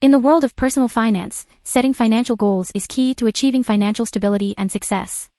In the world of personal finance, setting financial goals is key to achieving financial stability and success.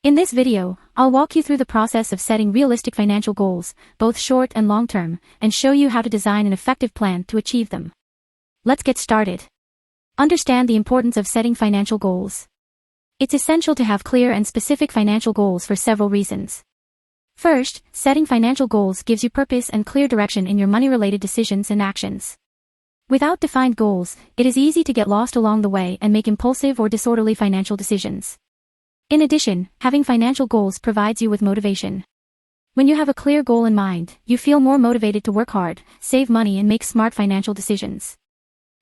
In this video, I'll walk you through the process of setting realistic financial goals, both short and long-term, and show you how to design an effective plan to achieve them. Let's get started. Understand the importance of setting financial goals. It's essential to have clear and specific financial goals for several reasons. First, setting financial goals gives you purpose and clear direction in your money-related decisions and actions. Without defined goals, it is easy to get lost along the way and make impulsive or disorderly financial decisions. In addition, having financial goals provides you with motivation. When you have a clear goal in mind, you feel more motivated to work hard, save money and make smart financial decisions.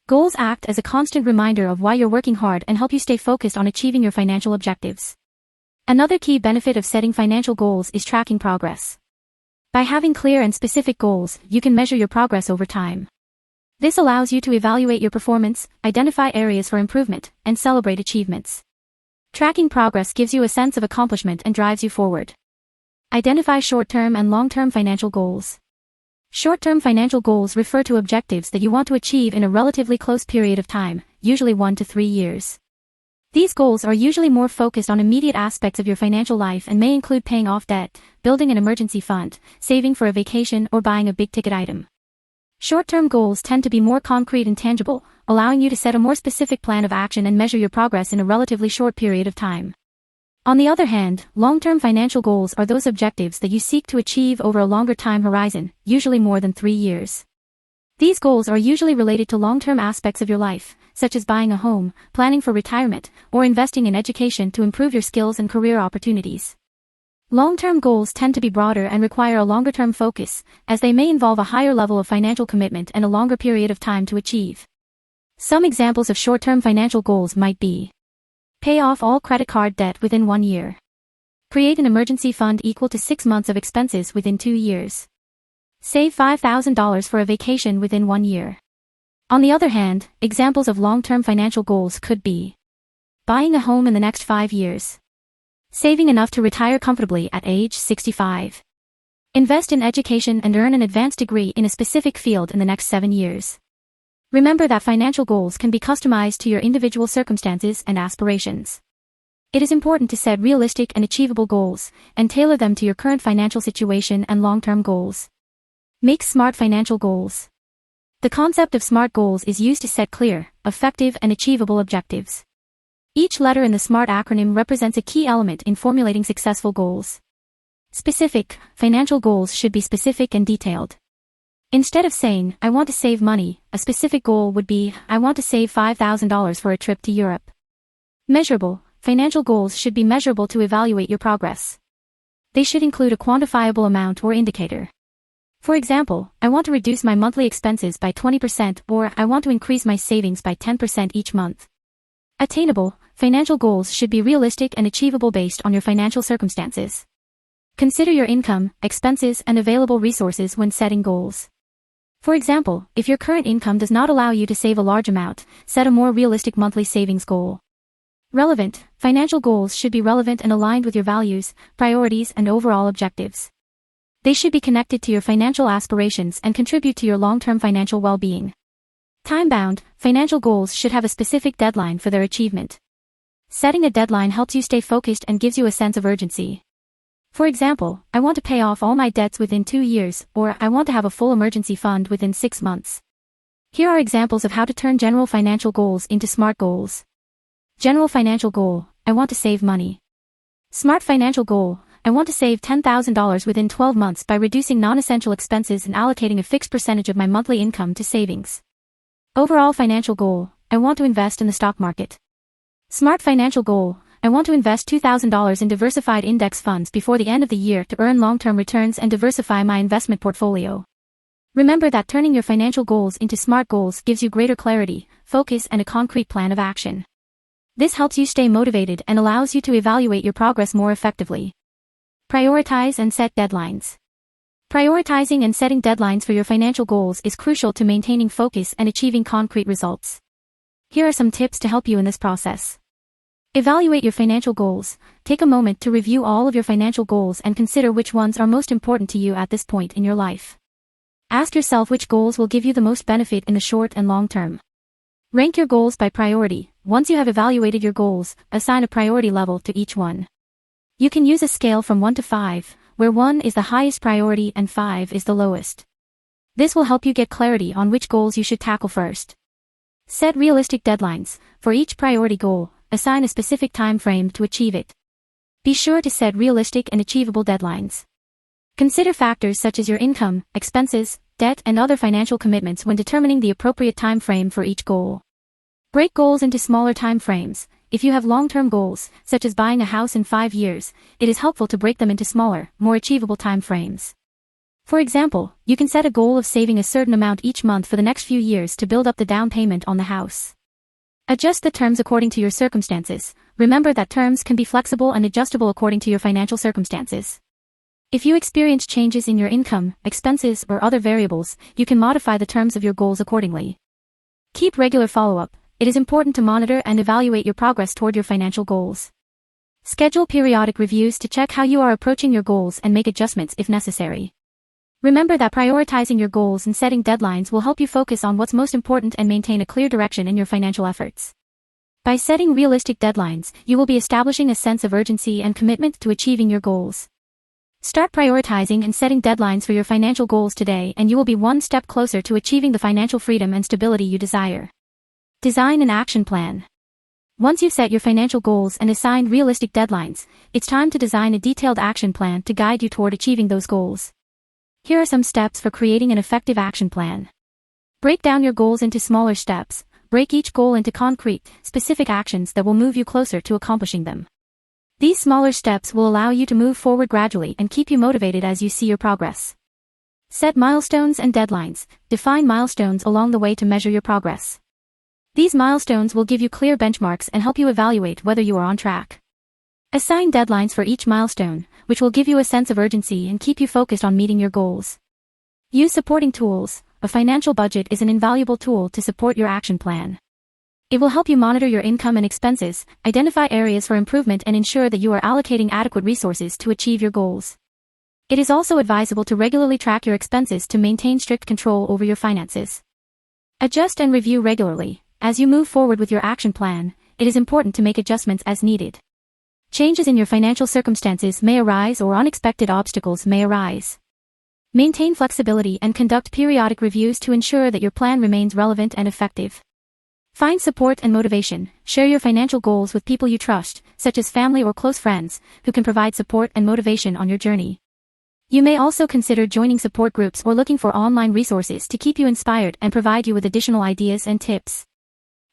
Goals act as a constant reminder of why you're working hard and help you stay focused on achieving your financial objectives. Another key benefit of setting financial goals is tracking progress. By having clear and specific goals, you can measure your progress over time. This allows you to evaluate your performance, identify areas for improvement, and celebrate achievements. Tracking progress gives you a sense of accomplishment and drives you forward. Identify short-term and long-term financial goals. Short-term financial goals refer to objectives that you want to achieve in a relatively close period of time, usually 1 to 3 years. These goals are usually more focused on immediate aspects of your financial life and may include paying off debt, building an emergency fund, saving for a vacation, or buying a big-ticket item. Short-term goals tend to be more concrete and tangible, allowing you to set a more specific plan of action and measure your progress in a relatively short period of time. On the other hand, long-term financial goals are those objectives that you seek to achieve over a longer time horizon, usually more than 3 years. These goals are usually related to long-term aspects of your life, such as buying a home, planning for retirement, or investing in education to improve your skills and career opportunities. Long-term goals tend to be broader and require a longer-term focus, as they may involve a higher level of financial commitment and a longer period of time to achieve. Some examples of short-term financial goals might be: pay off all credit card debt within 1 year. Create an emergency fund equal to 6 months of expenses within 2 years. Save $5,000 for a vacation within 1 year. On the other hand, examples of long-term financial goals could be: buying a home in the next 5 years. Saving enough to retire comfortably at age 65. Invest in education and earn an advanced degree in a specific field in the next 7 years. Remember that financial goals can be customized to your individual circumstances and aspirations. It is important to set realistic and achievable goals, and tailor them to your current financial situation and long-term goals. Make smart financial goals. The concept of SMART goals is used to set clear, effective, and achievable objectives. Each letter in the SMART acronym represents a key element in formulating successful goals. Specific financial goals should be specific and detailed. Instead of saying, "I want to save money," a specific goal would be, "I want to save $5,000 for a trip to Europe." Measurable financial goals should be measurable to evaluate your progress. They should include a quantifiable amount or indicator. For example, "I want to reduce my monthly expenses by 20%, or "I want to increase my savings by 10% each month." Attainable financial goals should be realistic and achievable based on your financial circumstances. Consider your income, expenses, and available resources when setting goals. For example, if your current income does not allow you to save a large amount, set a more realistic monthly savings goal. Relevant financial goals should be relevant and aligned with your values, priorities, and overall objectives. They should be connected to your financial aspirations and contribute to your long-term financial well-being. Time-bound financial goals should have a specific deadline for their achievement. Setting a deadline helps you stay focused and gives you a sense of urgency. For example, "I want to pay off all my debts within 2 years," or "I want to have a full emergency fund within 6 months." Here are examples of how to turn general financial goals into SMART goals. General financial goal: I want to save money. SMART financial goal: I want to save $10,000 within 12 months by reducing non-essential expenses and allocating a fixed percentage of my monthly income to savings. Overall financial goal: I want to invest in the stock market. SMART financial goal: I want to invest $2,000 in diversified index funds before the end of the year to earn long-term returns and diversify my investment portfolio. Remember that turning your financial goals into SMART goals gives you greater clarity, focus, and a concrete plan of action. This helps you stay motivated and allows you to evaluate your progress more effectively. Prioritize and set deadlines. Prioritizing and setting deadlines for your financial goals is crucial to maintaining focus and achieving concrete results. Here are some tips to help you in this process. Evaluate your financial goals. Take a moment to review all of your financial goals and consider which ones are most important to you at this point in your life. Ask yourself which goals will give you the most benefit in the short and long term. Rank your goals by priority. Once you have evaluated your goals, assign a priority level to each one. You can use a scale from 1 to 5, where 1 is the highest priority and 5 is the lowest. This will help you get clarity on which goals you should tackle first. Set realistic deadlines. For each priority goal, assign a specific time frame to achieve it. Be sure to set realistic and achievable deadlines. Consider factors such as your income, expenses, debt, and other financial commitments when determining the appropriate time frame for each goal. Break goals into smaller time frames. If you have long-term goals, such as buying a house in 5 years, it is helpful to break them into smaller, more achievable time frames. For example, you can set a goal of saving a certain amount each month for the next few years to build up the down payment on the house. Adjust the terms according to your circumstances. Remember that terms can be flexible and adjustable according to your financial circumstances. If you experience changes in your income, expenses, or other variables, you can modify the terms of your goals accordingly. Keep regular follow-up. It is important to monitor and evaluate your progress toward your financial goals. Schedule periodic reviews to check how you are approaching your goals and make adjustments if necessary. Remember that prioritizing your goals and setting deadlines will help you focus on what's most important and maintain a clear direction in your financial efforts. By setting realistic deadlines, you will be establishing a sense of urgency and commitment to achieving your goals. Start prioritizing and setting deadlines for your financial goals today, and you will be one step closer to achieving the financial freedom and stability you desire. Design an action plan. Once you've set your financial goals and assigned realistic deadlines, it's time to design a detailed action plan to guide you toward achieving those goals. Here are some steps for creating an effective action plan. Break down your goals into smaller steps. Break each goal into concrete, specific actions that will move you closer to accomplishing them. These smaller steps will allow you to move forward gradually and keep you motivated as you see your progress. Set milestones and deadlines. Define milestones along the way to measure your progress. These milestones will give you clear benchmarks and help you evaluate whether you are on track. Assign deadlines for each milestone, which will give you a sense of urgency and keep you focused on meeting your goals. Use supporting tools. A financial budget is an invaluable tool to support your action plan. It will help you monitor your income and expenses, identify areas for improvement, and ensure that you are allocating adequate resources to achieve your goals. It is also advisable to regularly track your expenses to maintain strict control over your finances. Adjust and review regularly. As you move forward with your action plan, it is important to make adjustments as needed. Changes in your financial circumstances may arise or unexpected obstacles may arise. Maintain flexibility and conduct periodic reviews to ensure that your plan remains relevant and effective. Find support and motivation. Share your financial goals with people you trust, such as family or close friends, who can provide support and motivation on your journey. You may also consider joining support groups or looking for online resources to keep you inspired and provide you with additional ideas and tips.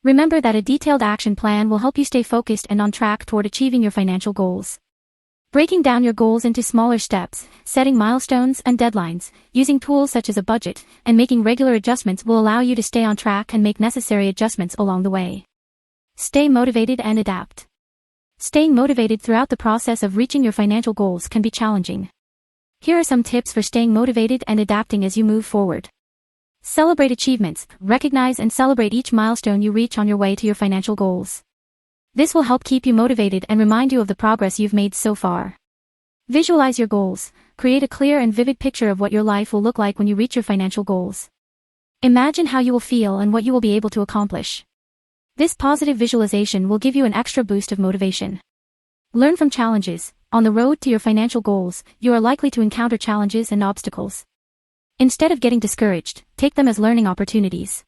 Remember that a detailed action plan will help you stay focused and on track toward achieving your financial goals. Breaking down your goals into smaller steps, setting milestones and deadlines, using tools such as a budget, and making regular adjustments will allow you to stay on track and make necessary adjustments along the way. Stay motivated and adapt. Staying motivated throughout the process of reaching your financial goals can be challenging. Here are some tips for staying motivated and adapting as you move forward. Celebrate achievements. Recognize and celebrate each milestone you reach on your way to your financial goals. This will help keep you motivated and remind you of the progress you've made so far. Visualize your goals. Create a clear and vivid picture of what your life will look like when you reach your financial goals. Imagine how you will feel and what you will be able to accomplish. This positive visualization will give you an extra boost of motivation. Learn from challenges. On the road to your financial goals, you are likely to encounter challenges and obstacles. Instead of getting discouraged, take them as learning opportunities.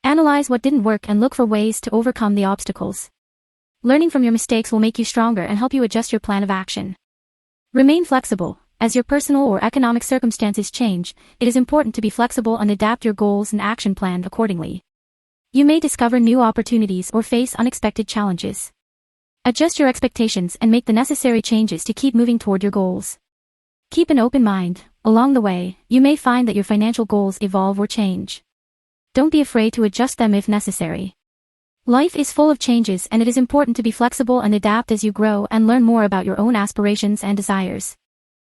Analyze what didn't work and look for ways to overcome the obstacles. Learning from your mistakes will make you stronger and help you adjust your plan of action. Remain flexible. As your personal or economic circumstances change, it is important to be flexible and adapt your goals and action plan accordingly. You may discover new opportunities or face unexpected challenges. Adjust your expectations and make the necessary changes to keep moving toward your goals. Keep an open mind. Along the way, you may find that your financial goals evolve or change. Don't be afraid to adjust them if necessary. Life is full of changes, and it is important to be flexible and adapt as you grow and learn more about your own aspirations and desires.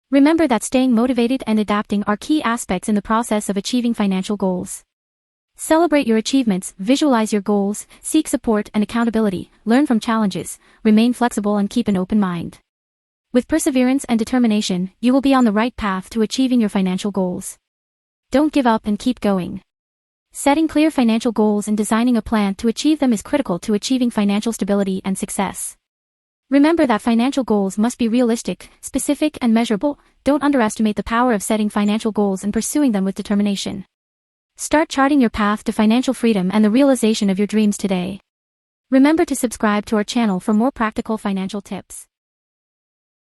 Remember that staying motivated and adapting are key aspects in the process of achieving financial goals. Celebrate your achievements, visualize your goals, seek support and accountability, learn from challenges, remain flexible and keep an open mind. With perseverance and determination, you will be on the right path to achieving your financial goals. Don't give up and keep going. Setting clear financial goals and designing a plan to achieve them is critical to achieving financial stability and success. Remember that financial goals must be realistic, specific, and measurable. Don't underestimate the power of setting financial goals and pursuing them with determination. Start charting your path to financial freedom and the realization of your dreams today. Remember to subscribe to our channel for more practical financial tips.